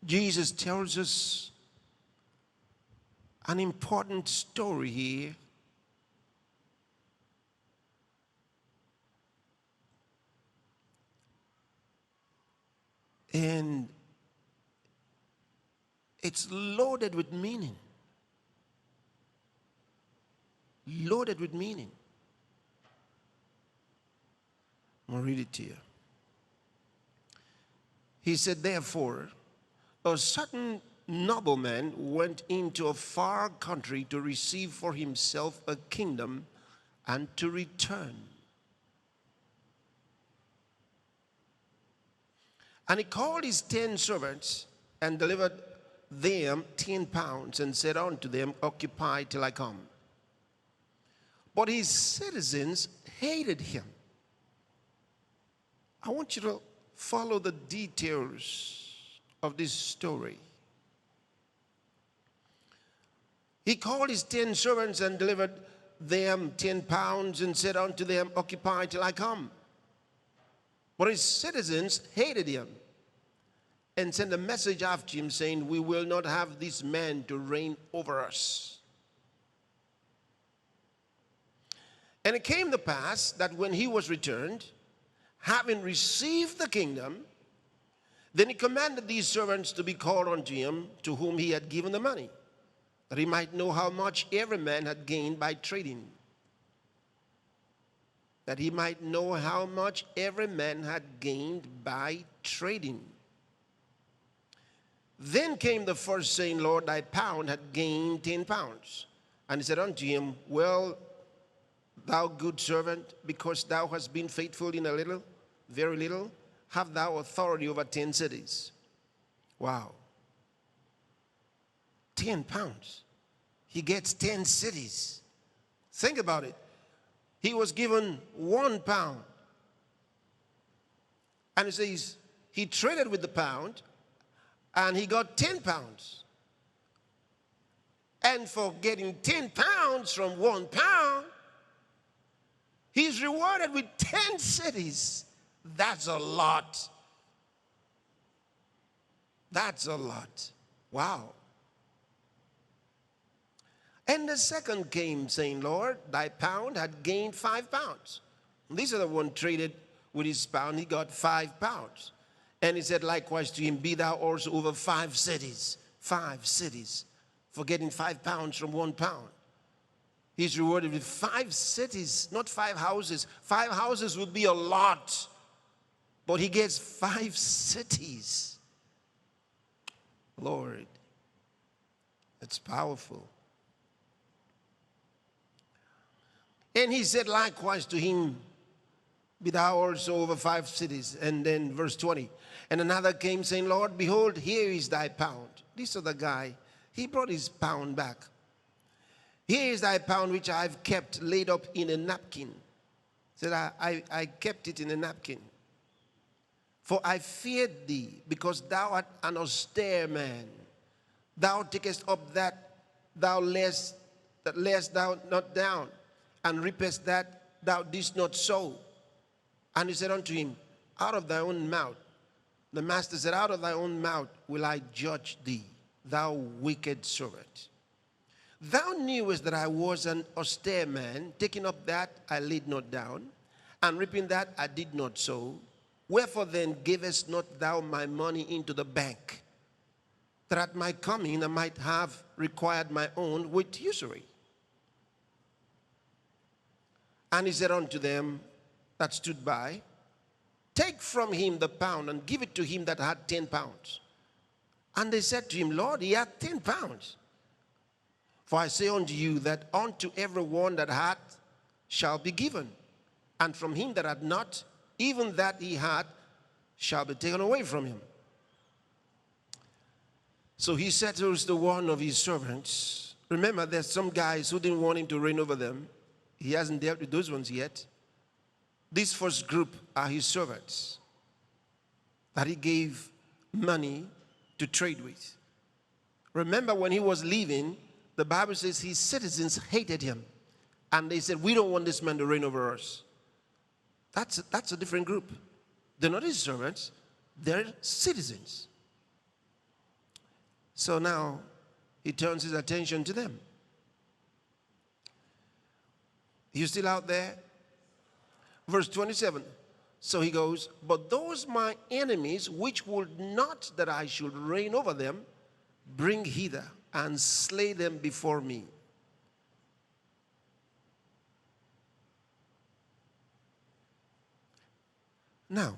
Jesus tells us an important story here. And it's loaded with meaning. Loaded with meaning. I'm going to read it to you. He said, therefore, a certain nobleman went into a far country to receive for himself a kingdom and to return. And he called his 10 servants and delivered them 10 pounds and said unto them, occupy till I come. But his citizens hated him. I want you to follow the details of this story. He called his 10 servants and delivered them 10 pounds and said unto them, occupy till I come. But his citizens hated him and sent a message after him saying, we will not have this man to reign over us. And it came to pass that when he was returned, having received the kingdom, then he commanded these servants to be called unto him, to whom he had given the money, that he might know how much every man had gained by trading. That he might know how much every man had gained by trading. Then came the first, saying, Lord, thy pound had gained 10 pounds. And he said unto him, well, thou good servant, because thou hast been faithful in a little, very little, have thou authority over 10 cities. Wow. 10 pounds. He gets 10 cities. Think about it. He was given 1 pound. And it says he traded with the pound and he got 10 pounds. And for getting 10 pounds from 1 pound, he's rewarded with 10 cities. That's a lot. That's a lot. Wow. And the second came, saying, Lord, thy pound had gained 5 pounds. This other one traded with his pound. He got 5 pounds. And he said likewise to him, be thou also over 5 cities. 5 cities. For getting 5 pounds from 1 pound. He's rewarded with 5 cities, not 5 houses. 5 houses would be a lot. But he gets 5 cities. Lord, it's powerful. And he said likewise to him, be thou also over 5 cities. And then verse 20. And another came saying, Lord, behold, here is thy pound. This other guy, he brought his pound back. Here is thy pound which I have kept laid up in a napkin. Said, I kept it in a napkin. For I feared thee, because thou art an austere man. Thou takest up that thou layest thou not down, and reapest that thou didst not sow. And he said unto him, out of thy own mouth. The master said, out of thy own mouth will I judge thee, thou wicked servant. Thou knewest that I was an austere man, taking up that I laid not down, and reaping that I did not sow. Wherefore then gavest not thou my money into the bank, that at my coming I might have required my own with usury? And he said unto them that stood by, take from him the pound and give it to him that had 10 pounds. And they said to him, Lord, he hath 10 pounds. For I say unto you that unto every one that hath shall be given, and from him that hath not, even that he had shall be taken away from him. So he settles the one of his servants. Remember, there's some guys who didn't want him to reign over them. He hasn't dealt with those ones yet. This first group are his servants that he gave money to trade with. Remember, when he was leaving, the Bible says his citizens hated him. And they said, we don't want this man to reign over us. That's a different group. They're not his servants. They're citizens. So now he turns his attention to them. You still out there? Verse 27. So he goes, but those my enemies, which would not that I should reign over them, bring hither and slay them before me. Now,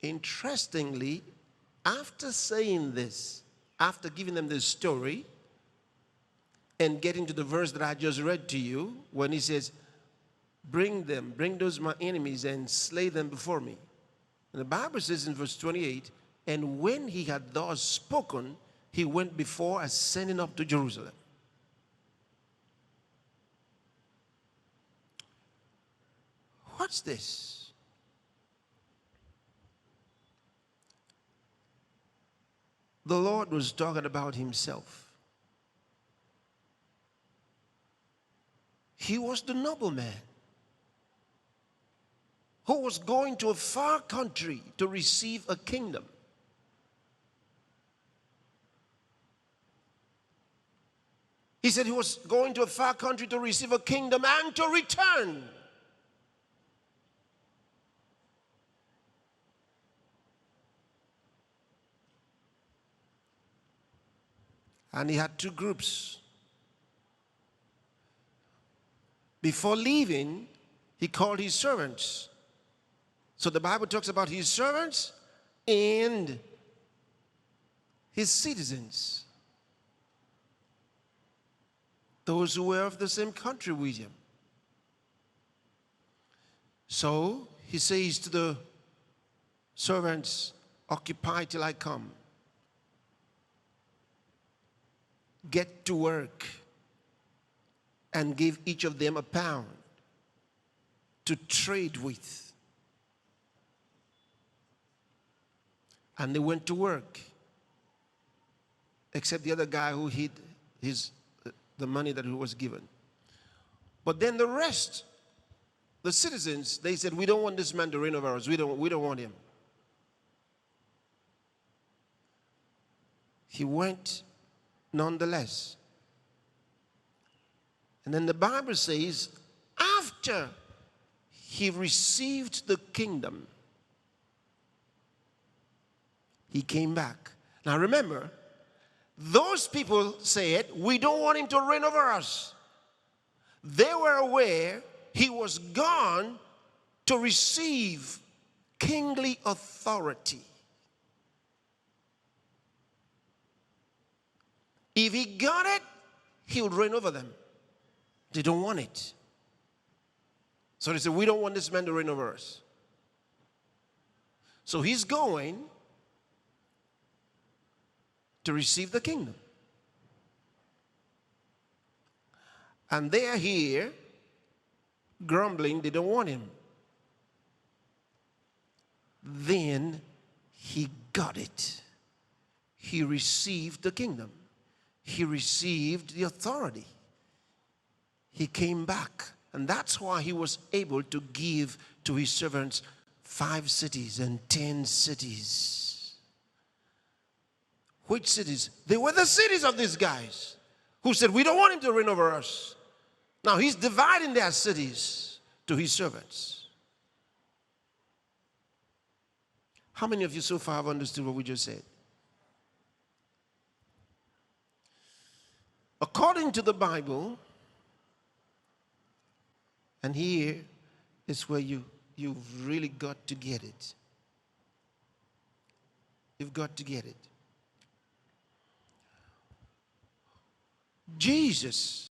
interestingly, after saying this, after giving them this story, and getting to the verse that I just read to you, when he says, bring those my enemies and slay them before me. And the Bible says in verse 28, and when he had thus spoken, he went before ascending up to Jerusalem. What's this? The Lord was talking about himself. He was the nobleman who was going to a far country to receive a kingdom. He said he was going to a far country to receive a kingdom and to return. And he had two groups. Before leaving, he called his servants. So the Bible talks about his servants and his citizens. Those who were of the same country with him. So he says to the servants, occupy till I come. Get to work and give each of them £1 to trade with. And they went to work, except the other guy who hid the money that he was given. But then the rest, the citizens, they said, we don't want this man to reign over us. We don't want him. He went nonetheless. And then the Bible says, after he received the kingdom, he came back. Now remember, those people said, we don't want him to reign over us. They were aware he was gone to receive kingly authority. If he got it, he would reign over them. They don't want it. So they said, we don't want this man to reign over us. So he's going to receive the kingdom. And they are here grumbling, they don't want him. Then he got it. He received the kingdom. He received the authority. He came back. And that's why he was able to give to his servants 5 cities and 10 cities. Which cities? They were the cities of these guys who said, we don't want him to reign over us. Now he's dividing their cities to his servants. How many of you so far have understood what we just said? According to the Bible, and here is where you've really got to get it. You've got to get it. Jesus